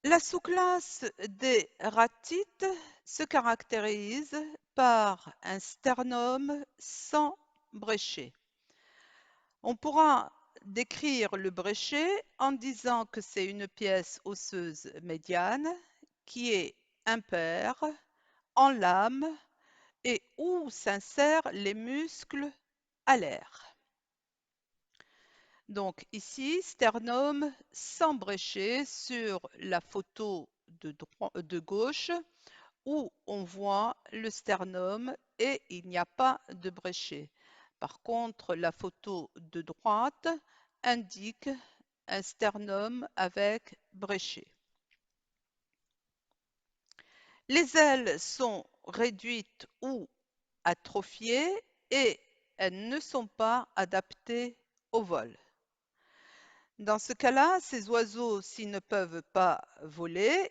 La sous-classe des ratites se caractérise par un sternum sans bréchet. On pourra décrire le bréchet en disant que c'est une pièce osseuse médiane qui est impaire, en lame et où s'insèrent les muscles alaires. Donc ici, sternum sans bréchet sur la photo de gauche où on voit le sternum et il n'y a pas de bréchet. Par contre, la photo de droite indique un sternum avec bréchet. Les ailes sont réduites ou atrophiées et elles ne sont pas adaptées au vol. Dans ce cas-là, ces oiseaux, s'ils ne peuvent pas voler,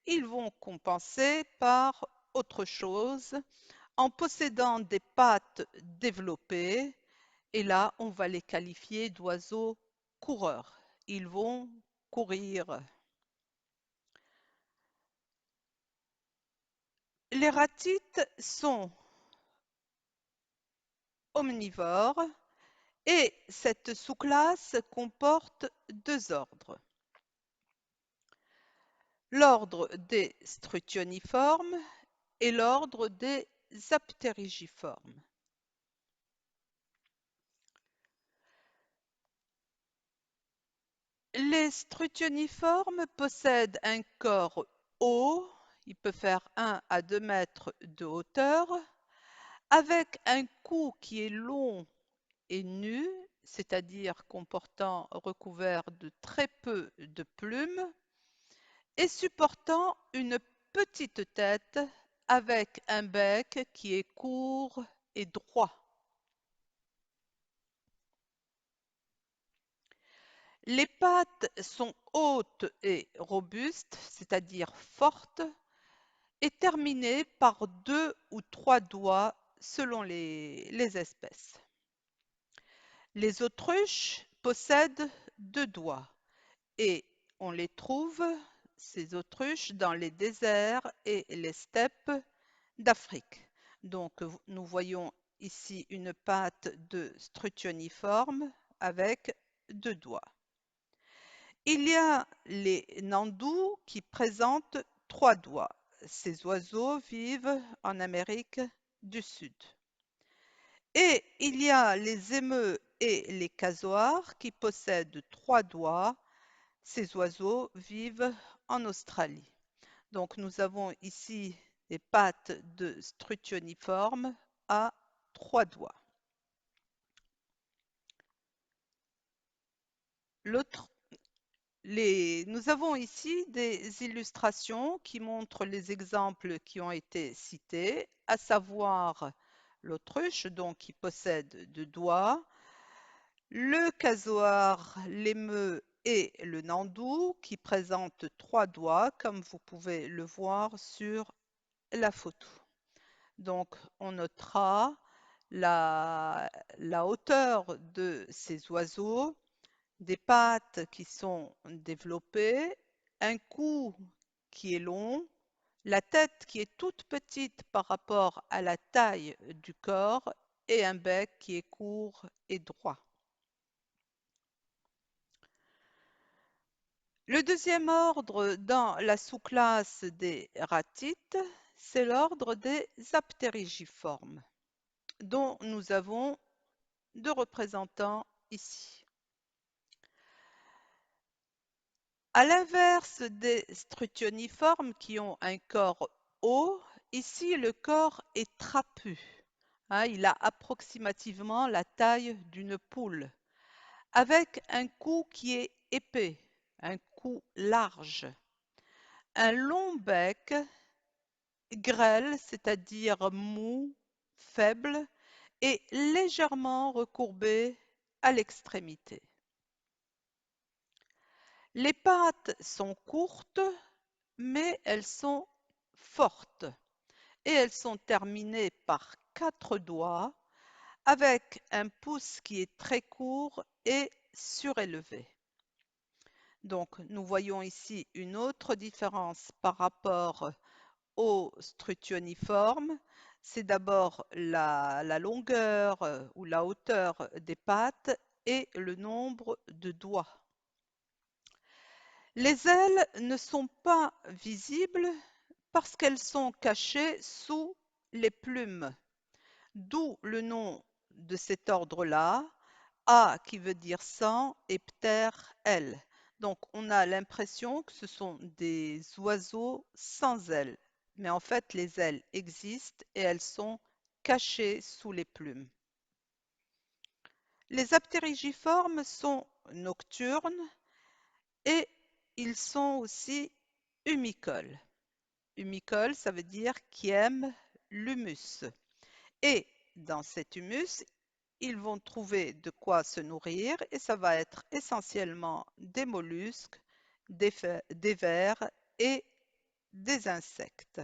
ils vont compenser par autre chose en possédant des pattes développées. Et là, on va les qualifier d'oiseaux coureurs. Ils vont courir. Les ratites sont omnivores et cette sous-classe comporte deux ordres. L'ordre des strutioniformes et l'ordre des aptérygiformes. Les strutioniformes possèdent un corps haut, il peut faire 1 à 2 mètres de hauteur, avec un cou qui est long et nu, c'est-à-dire recouvert de très peu de plumes, et supportant une petite tête avec un bec qui est court et droit. Les pattes sont hautes et robustes, c'est-à-dire fortes, et terminées par 2 ou 3 doigts selon les espèces. Les autruches possèdent 2 doigts et on les trouve, ces autruches, dans les déserts et les steppes d'Afrique. Donc nous voyons ici une patte de strutioniforme avec 2 doigts. Il y a les nandous qui présentent 3 doigts. Ces oiseaux vivent en Amérique du Sud. Et il y a les émeus et les casoars qui possèdent 3 doigts. Ces oiseaux vivent en Australie. Donc nous avons ici des pattes de strutioniformes à 3 doigts. Nous avons ici des illustrations qui montrent les exemples qui ont été cités, à savoir l'autruche, donc qui possède 2 doigts, le casoar, l'émeu et le nandou qui présentent 3 doigts, comme vous pouvez le voir sur la photo. Donc on notera la hauteur de ces oiseaux, des pattes qui sont développées, un cou qui est long, la tête qui est toute petite par rapport à la taille du corps et un bec qui est court et droit. Le deuxième ordre dans la sous-classe des ratites, c'est l'ordre des aptérygiformes, dont nous avons 2 représentants ici. À l'inverse des strutioniformes qui ont un corps haut, ici le corps est trapu. Il a approximativement la taille d'une poule, avec un cou qui est épais, un cou large, un long bec grêle, c'est-à-dire mou, faible et légèrement recourbé à l'extrémité. Les pattes sont courtes, mais elles sont fortes et elles sont terminées par 4 doigts avec un pouce qui est très court et surélevé. Donc, nous voyons ici une autre différence par rapport au strutioniforme. C'est d'abord la longueur ou la hauteur des pattes et le nombre de doigts. Les ailes ne sont pas visibles parce qu'elles sont cachées sous les plumes, d'où le nom de cet ordre-là, A qui veut dire sang et ptère aile. Donc on a l'impression que ce sont des oiseaux sans ailes, mais en fait les ailes existent et elles sont cachées sous les plumes. Les aptérygiformes sont nocturnes et ils sont aussi humicoles. Humicole, ça veut dire qui aime l'humus. Et dans cet humus, ils vont trouver de quoi se nourrir et ça va être essentiellement des mollusques, des vers et des insectes.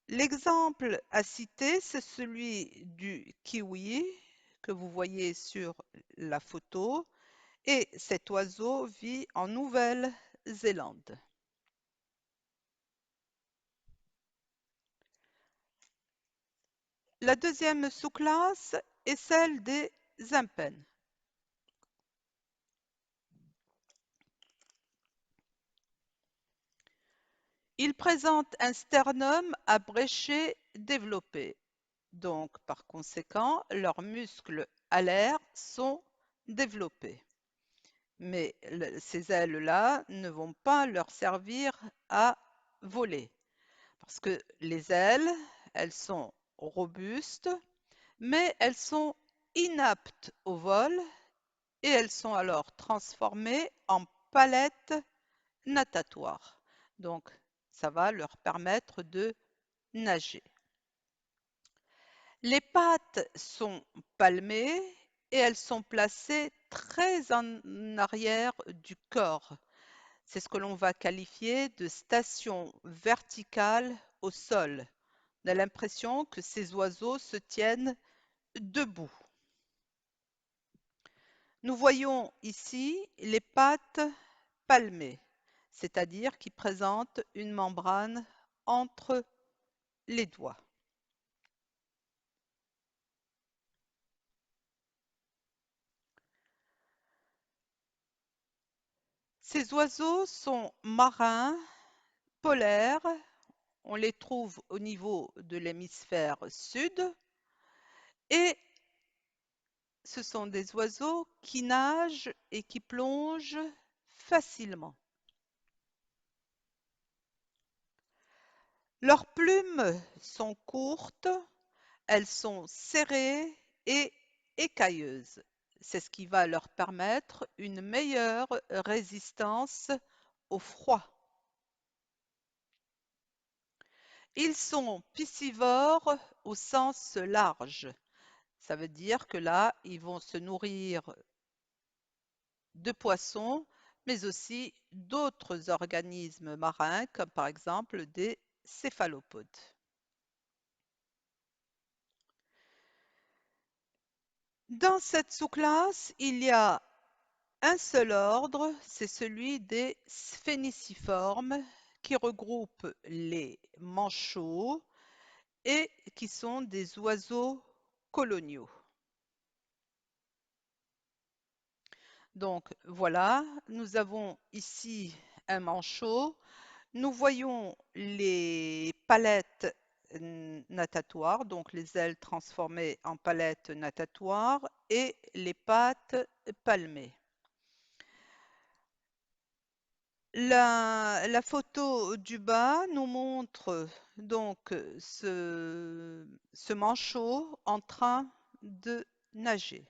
L'exemple à citer, c'est celui du kiwi que vous voyez sur la photo et cet oiseau vit en Nouvelle-Zélande. La deuxième sous-classe est celle des impennes. Ils présentent un sternum à bréchet développé. Donc, par conséquent, leurs muscles alaires sont développés. Mais ces ailes-là ne vont pas leur servir à voler. Parce que les ailes, elles sont robustes, mais elles sont inaptes au vol et elles sont alors transformées en palettes natatoires. Donc, ça va leur permettre de nager. Les pattes sont palmées et elles sont placées très en arrière du corps. C'est ce que l'on va qualifier de station verticale au sol. On a l'impression que ces oiseaux se tiennent debout. Nous voyons ici les pattes palmées, c'est-à-dire qui présentent une membrane entre les doigts. Ces oiseaux sont marins, polaires. On les trouve au niveau de l'hémisphère sud et ce sont des oiseaux qui nagent et qui plongent facilement. Leurs plumes sont courtes, elles sont serrées et écailleuses. C'est ce qui va leur permettre une meilleure résistance au froid. Ils sont piscivores au sens large. Ça veut dire que là, ils vont se nourrir de poissons, mais aussi d'autres organismes marins, comme par exemple des céphalopodes. Dans cette sous-classe, il y a un seul ordre, c'est celui des sphéniciformes, qui regroupe les manchots et qui sont des oiseaux coloniaux. Donc voilà, nous avons ici un manchot. Nous voyons les palettes natatoires, donc les ailes transformées en palettes natatoires et les pattes palmées. La photo du bas nous montre donc ce manchot en train de nager.